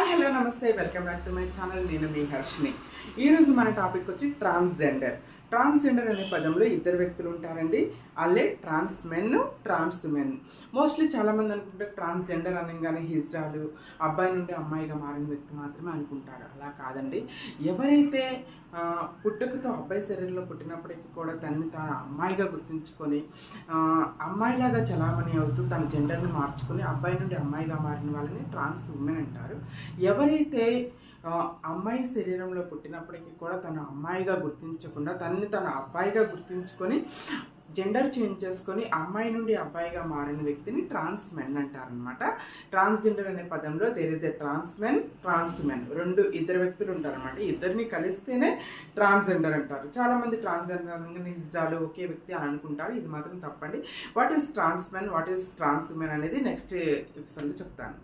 Hello నమస్తే welcome back to my channel. నేను మీ హర్షిని. ఈరోజు మన టాపిక్ వచ్చి ట్రాన్స్జెండర్. ట్రాన్స్జెండర్ అనే పదంలో ఇద్దరు వ్యక్తులు ఉంటారండి. వాళ్ళే ట్రాన్స్ మెన్, ట్రాన్స్ ఉమెన్. మోస్ట్లీ చాలామంది అనుకుంటే ట్రాన్స్జెండర్ అనగానే హిజ్రాలు, అబ్బాయి నుండి అమ్మాయిగా మారిన వ్యక్తి మాత్రమే అనుకుంటారు. అలా కాదండి. ఎవరైతే పుట్టుకతో అబ్బాయి శరీరంలో పుట్టినప్పటికీ కూడా తనని తాను అమ్మాయిగా గుర్తించుకొని అమ్మాయిలాగా చలామణి అవుతూ తన జెండర్ని మార్చుకొని అబ్బాయి నుండి అమ్మాయిగా మారిన వాళ్ళని ట్రాన్స్ ఉమెన్ అంటారు. ఎవరైతే అమ్మాయి శరీరంలో పుట్టినప్పటికీ కూడా తను అమ్మాయిగా గుర్తించకుండా తనని తను అబ్బాయిగా గుర్తించుకొని జెండర్ చేంజ్ చేసుకొని అమ్మాయి నుండి అబ్బాయిగా మారిన వ్యక్తిని ట్రాన్స్ మెన్ అంటారనమాట. ట్రాన్స్జెండర్ అనే పదంలో there is a trans men, trans women, ఇద్దరు వ్యక్తులు ఉంటారనమాట. ఇద్దరిని కలిస్తేనే ట్రాన్స్జెండర్ అంటారు. చాలామంది ట్రాన్స్జెండర్ అనగానే హిజ్రాలు ఒకే వ్యక్తి అని అనుకుంటారు. ఇది మాత్రం తప్పండి. What is trans men, what is trans women అనేది నెక్స్ట్ ఎపిసోడ్లో చెప్తాను.